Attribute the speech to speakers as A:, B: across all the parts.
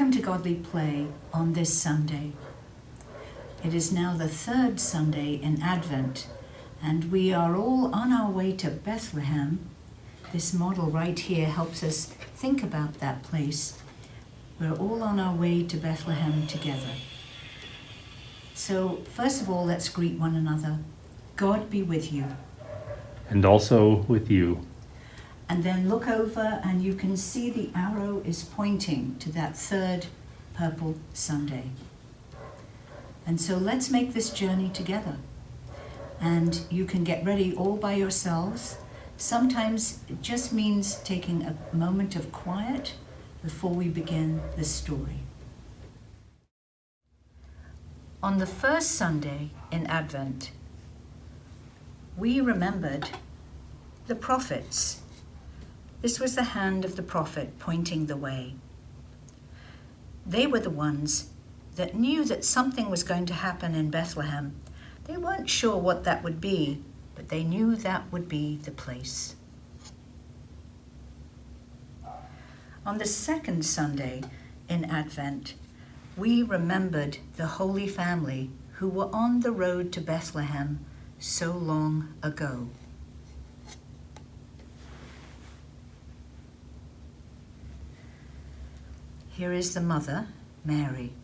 A: Welcome to Godly Play on this Sunday. It is now the third Sunday in Advent, and we are all on our way to Bethlehem. This model right here helps us think about that place. We're all on our way to Bethlehem together. So first of all, let's greet one another. God be with you.
B: And also with you.
A: And then look over and you can see the arrow is pointing to that third purple Sunday. And so let's make this journey together. And you can get ready all by yourselves. Sometimes it just means taking a moment of quiet before we begin the story. On the first Sunday in Advent, we remembered the prophets. This was the hand of the prophet pointing the way. They were the ones that knew that something was going to happen in Bethlehem. They weren't sure what that would be, but they knew that would be the place. On the second Sunday in Advent, we remembered the Holy Family who were on the road to Bethlehem so long ago. Here is the mother, Mary.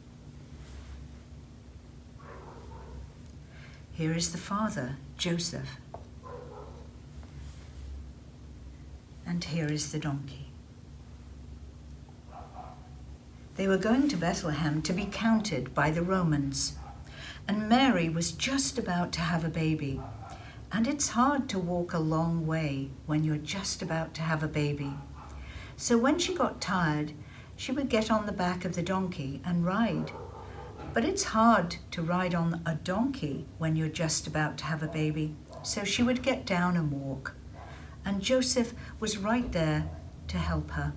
A: Here is the father, Joseph. And here is the donkey. They were going to Bethlehem to be counted by the Romans, and Mary was just about to have a baby. And it's hard to walk a long way when you're just about to have a baby. So when she got tired, she would get on the back of the donkey and ride. But it's hard to ride on a donkey when you're just about to have a baby. So she would get down and walk. And Joseph was right there to help her.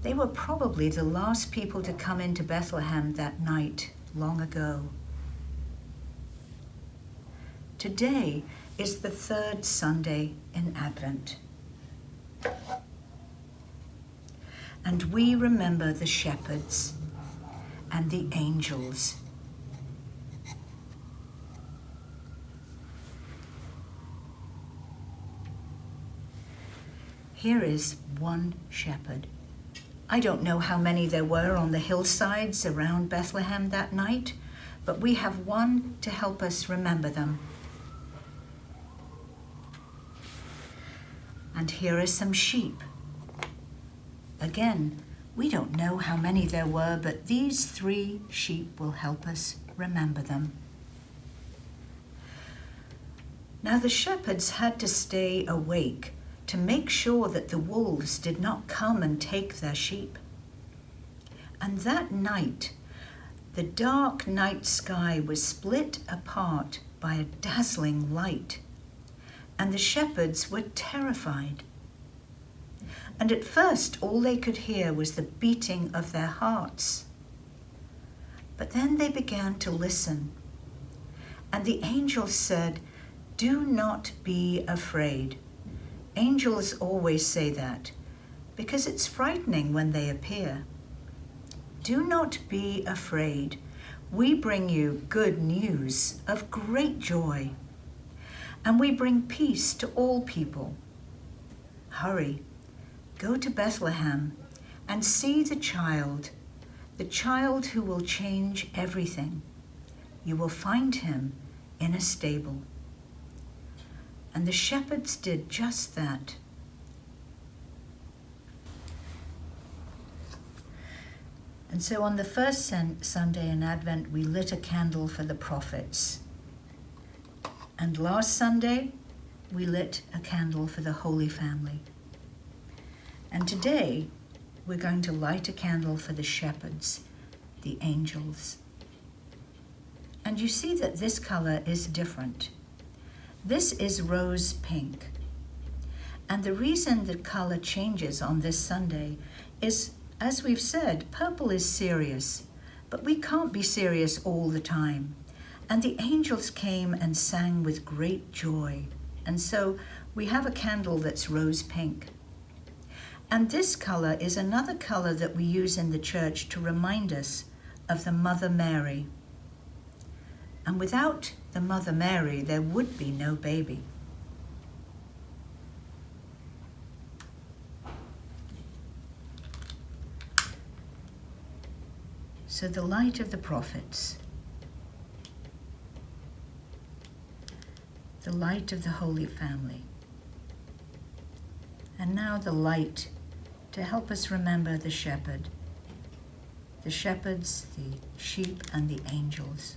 A: They were probably the last people to come into Bethlehem that night long ago. Today is the third Sunday in Advent. And we remember the shepherds and the angels. Here is one shepherd. I don't know how many there were on the hillsides around Bethlehem that night, but we have one to help us remember them. And here are some sheep. Again, we don't know how many there were, but these 3 sheep will help us remember them. Now the shepherds had to stay awake to make sure that the wolves did not come and take their sheep. And that night, the dark night sky was split apart by a dazzling light, and the shepherds were terrified. And at first, all they could hear was the beating of their hearts. But then they began to listen. And the angel said, "Do not be afraid." Angels always say that because it's frightening when they appear. Do not be afraid. We bring you good news of great joy. And we bring peace to all people. Hurry. Go to Bethlehem and see the child who will change everything. You will find him in a stable. And the shepherds did just that. And so on the first Sunday in Advent, we lit a candle for the prophets. And last Sunday, we lit a candle for the Holy Family. And today, we're going to light a candle for the shepherds, the angels. And you see that this color is different. This is rose pink. And the reason the color changes on this Sunday is, as we've said, purple is serious, but we can't be serious all the time. And the angels came and sang with great joy. And so we have a candle that's rose pink. And this color is another color that we use in the church to remind us of the Mother Mary. And without the Mother Mary, there would be no baby. So the light of the prophets, the light of the Holy Family, and now the light to help us remember the shepherd, the shepherds, the sheep, and the angels.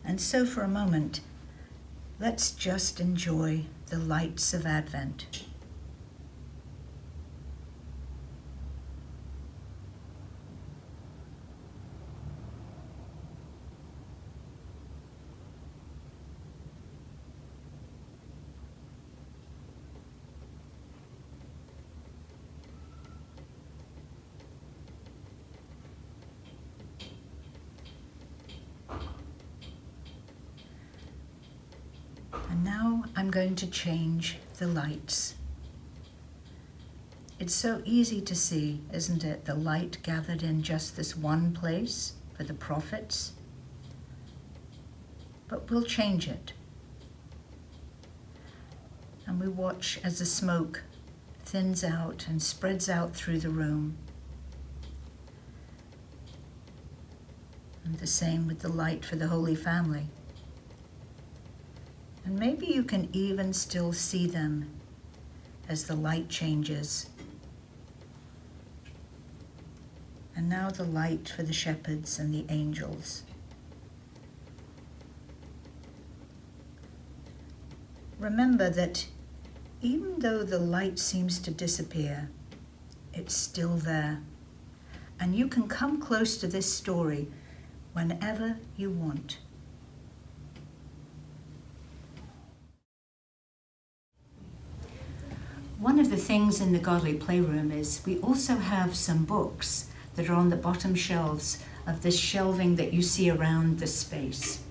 A: And so for a moment, let's just enjoy the lights of Advent. And now I'm going to change the lights. It's so easy to see, isn't it? The light gathered in just this one place for the prophets. But we'll change it. And we watch as the smoke thins out and spreads out through the room. And the same with the light for the Holy Family. And maybe you can even still see them as the light changes. And now the light for the shepherds and the angels. Remember that even though the light seems to disappear, it's still there. And you can come close to this story whenever you want. One of the things in the Godly Playroom is we also have some books that are on the bottom shelves of this shelving that you see around the space.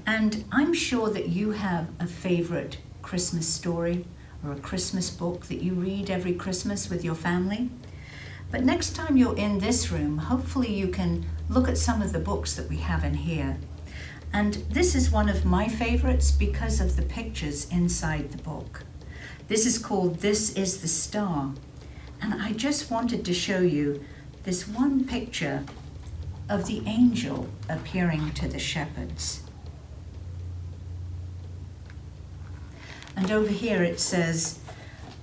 A: And I'm sure that you have a favorite Christmas story or a Christmas book that you read every Christmas with your family. But next time you're in this room, hopefully you can look at some of the books that we have in here. And this is one of my favorites because of the pictures inside the book. This is called This is the Star. And I just wanted to show you this one picture of the angel appearing to the shepherds. And over here it says,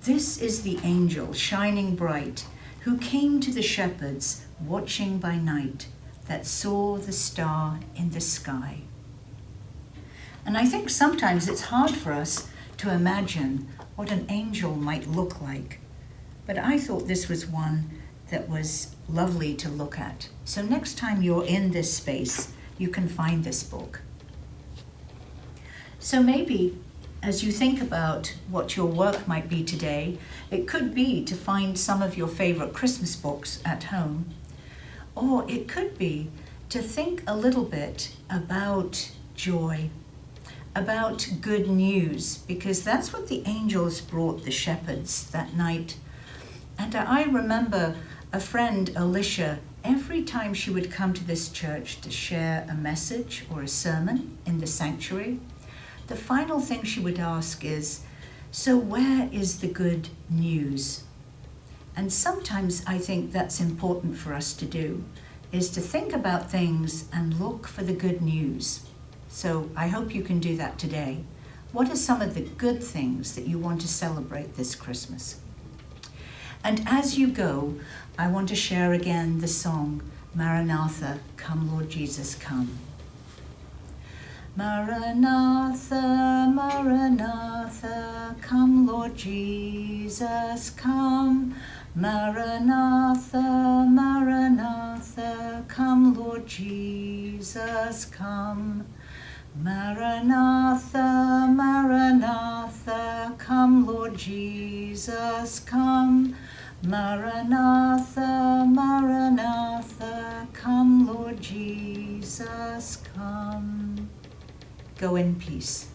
A: "This is the angel shining bright, who came to the shepherds watching by night, that saw the star in the sky." And I think sometimes it's hard for us to imagine what an angel might look like. But I thought this was one that was lovely to look at. So next time you're in this space, you can find this book. So maybe as you think about what your work might be today, it could be to find some of your favorite Christmas books at home. Or it could be to think a little bit about joy, about good news, because that's what the angels brought the shepherds that night. And I remember a friend, Alicia, every time she would come to this church to share a message or a sermon in the sanctuary, the final thing she would ask is, "So where is the good news?" And sometimes I think that's important for us to do, is to think about things and look for the good news. So I hope you can do that today. What are some of the good things that you want to celebrate this Christmas? And as you go, I want to share again the song, Maranatha, Come Lord Jesus, Come. Maranatha, Maranatha, come Lord Jesus, come. Maranatha, Maranatha, come Lord Jesus, come. Maranatha, Maranatha, come Lord Jesus, come. Maranatha, Maranatha, come Lord Jesus. Jesus come. Go in peace.